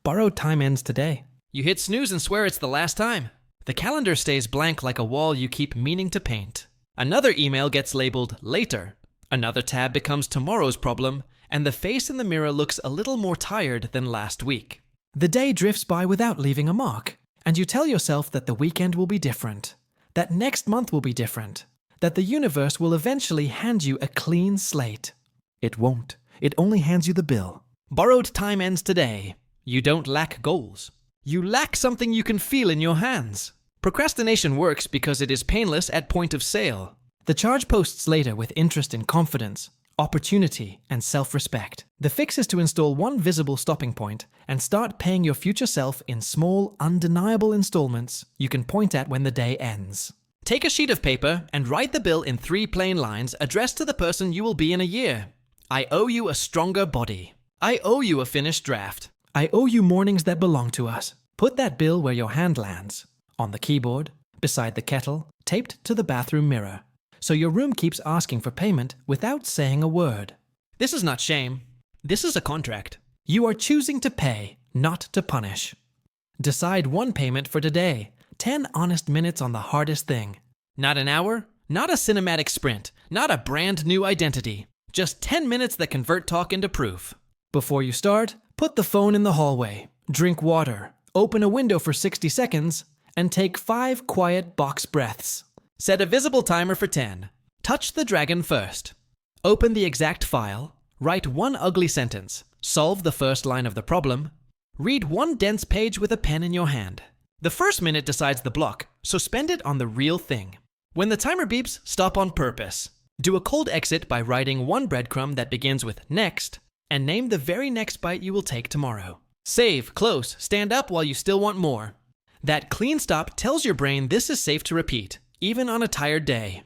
Borrowed time ends today. You hit snooze and swear it's the last time. The calendar stays blank like a wall you keep meaning to paint. Another email gets labeled later. Another tab becomes tomorrow's problem, and the face in the mirror looks a little more tired than last week. The day drifts by without leaving a mark, and you tell yourself that the weekend will be different, that next month will be different, that the universe will eventually hand you a clean slate. It won't. It only hands you the bill. Borrowed time ends today. You don't lack goals. You lack something you can feel in your hands. Procrastination works because it is painless at point of sale. The charge posts later with interest in confidence, opportunity, and self-respect. The fix is to install one visible stopping point and start paying your future self in small, undeniable installments you can point at when the day ends. Take a sheet of paper and write the bill in 3 plain lines addressed to the person you will be in a year. I owe you a stronger body. I owe you a finished draft. I owe you mornings that belong to us. Put that bill where your hand lands. On the keyboard, beside the kettle, taped to the bathroom mirror. So your room keeps asking for payment without saying a word. This is not shame. This is a contract. You are choosing to pay, not to punish. Decide one payment for today. 10 honest minutes on the hardest thing. Not an hour, not a cinematic sprint, not a brand new identity. Just 10 minutes that convert talk into proof. Before you start, put the phone in the hallway, drink water, open a window for 60 seconds, and take 5 quiet box breaths. Set a visible timer for 10. Touch the dragon first. Open the exact file, write one ugly sentence, solve the first line of the problem, read one dense page with a pen in your hand. The first minute decides the block, so spend it on the real thing. When the timer beeps, stop on purpose. Do a cold exit by writing one breadcrumb that begins with next, and name the very next bite you will take tomorrow. Save, close, stand up while you still want more. That clean stop tells your brain this is safe to repeat, even on a tired day.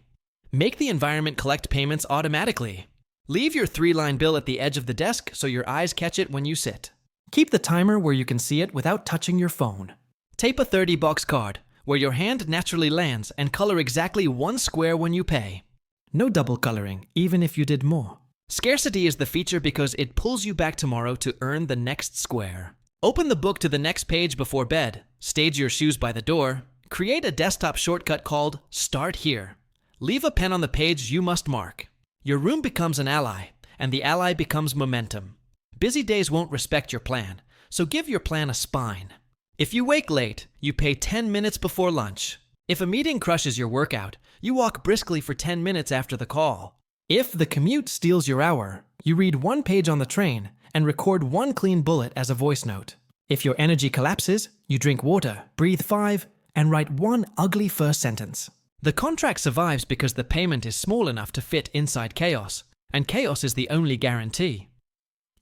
Make the environment collect payments automatically. Leave your 3-line bill at the edge of the desk so your eyes catch it when you sit. Keep the timer where you can see it without touching your phone. Tape a 30-box card where your hand naturally lands and color exactly 1 square when you pay. No double coloring, even if you did more. Scarcity is the feature because it pulls you back tomorrow to earn the next square. Open the book to the next page before bed, stage your shoes by the door, create a desktop shortcut called Start Here. Leave a pen on the page you must mark. Your room becomes an ally, and the ally becomes momentum. Busy days won't respect your plan, so give your plan a spine. If you wake late, you pay 10 minutes before lunch. If a meeting crushes your workout, you walk briskly for 10 minutes after the call. If the commute steals your hour, you read 1 page on the train and record 1 clean bullet as a voice note. If your energy collapses, you drink water, breathe 5, and write 1 ugly first sentence. The contract survives because the payment is small enough to fit inside chaos, and chaos is the only guarantee.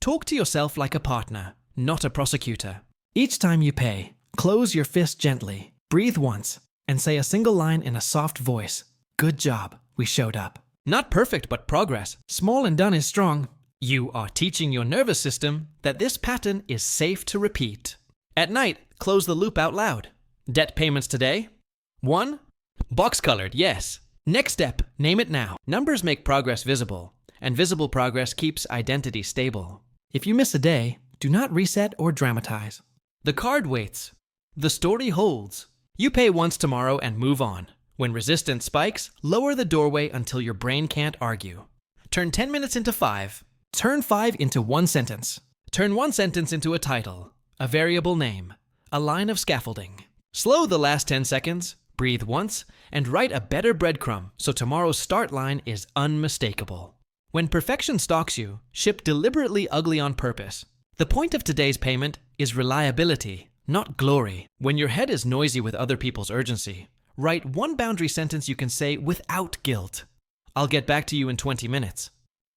Talk to yourself like a partner, not a prosecutor. Each time you pay, close your fist gently, breathe once, and say a single line in a soft voice. Good job, we showed up. Not perfect, but progress. Small and done is strong. You are teaching your nervous system that this pattern is safe to repeat. At night, close the loop out loud. Debt payments today? 1. Box colored, yes. Next step, name it now. Numbers make progress visible, and visible progress keeps identity stable. If you miss a day, do not reset or dramatize. The card waits. The story holds. You pay once tomorrow and move on. When resistance spikes, lower the doorway until your brain can't argue. Turn 10 minutes into 5. Turn 5 into 1 sentence. Turn 1 sentence into a title, a variable name, a line of scaffolding. Slow the last 10 seconds, breathe once, and write a better breadcrumb so tomorrow's start line is unmistakable. When perfection stalks you, ship deliberately ugly on purpose. The point of today's payment is reliability, not glory. When your head is noisy with other people's urgency, write 1 boundary sentence you can say without guilt. I'll get back to you in 20 minutes.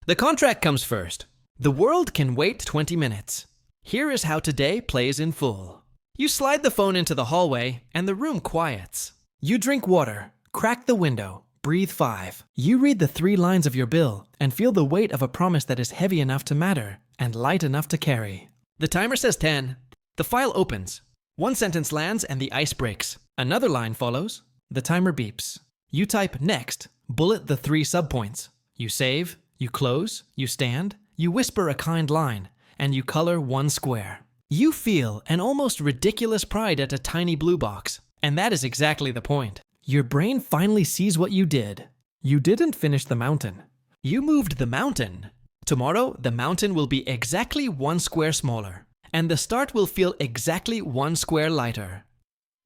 The contract comes first. The world can wait 20 minutes. Here is how today plays in full. You slide the phone into the hallway, and the room quiets. You drink water, crack the window, breathe 5. You read the 3 lines of your bill and feel the weight of a promise that is heavy enough to matter and light enough to carry. The timer says 10. The file opens. 1 sentence lands and the ice breaks. Another line follows. The timer beeps. You type next, bullet the 3 subpoints. You save, you close, you stand, you whisper a kind line, and you color 1 square. You feel an almost ridiculous pride at a tiny blue box, and that is exactly the point. Your brain finally sees what you did. You didn't finish the mountain. You moved the mountain. Tomorrow, the mountain will be exactly 1 square smaller, and the start will feel exactly 1 square lighter.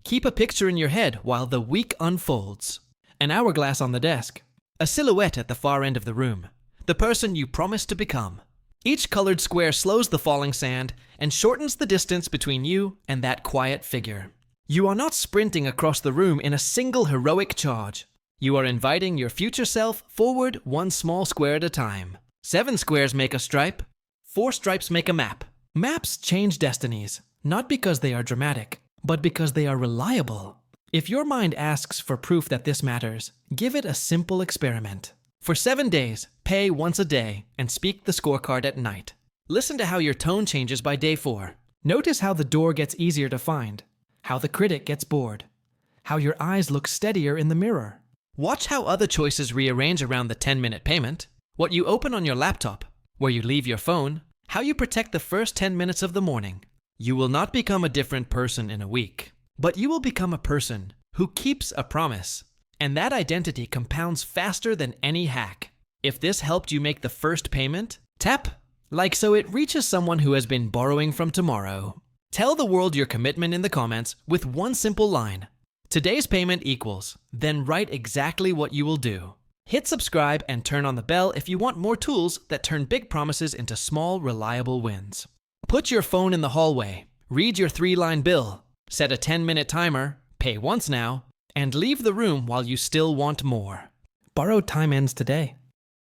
Keep a picture in your head while the week unfolds. An hourglass on the desk. A silhouette at the far end of the room. The person you promised to become. Each colored square slows the falling sand and shortens the distance between you and that quiet figure. You are not sprinting across the room in a single heroic charge. You are inviting your future self forward 1 small square at a time. 7 squares make a stripe. 4 stripes make a map. Maps change destinies, not because they are dramatic, but because they are reliable. If your mind asks for proof that this matters, give it a simple experiment. For 7 days, pay once a day and speak the scorecard at night. Listen to how your tone changes by day 4. Notice how the door gets easier to find, how the critic gets bored, how your eyes look steadier in the mirror. Watch how other choices rearrange around the 10-minute payment, what you open on your laptop, where you leave your phone, how you protect the first 10 minutes of the morning. You will not become a different person in a week, but you will become a person who keeps a promise. And that identity compounds faster than any hack. If this helped you make the first payment, tap like so it reaches someone who has been borrowing from tomorrow. Tell the world your commitment in the comments with one simple line. Today's payment equals, then write exactly what you will do. Hit subscribe and turn on the bell if you want more tools that turn big promises into small, reliable wins. Put your phone in the hallway, read your 3-line bill, set a 10-minute timer, pay once now, and leave the room while you still want more. Borrowed time ends today.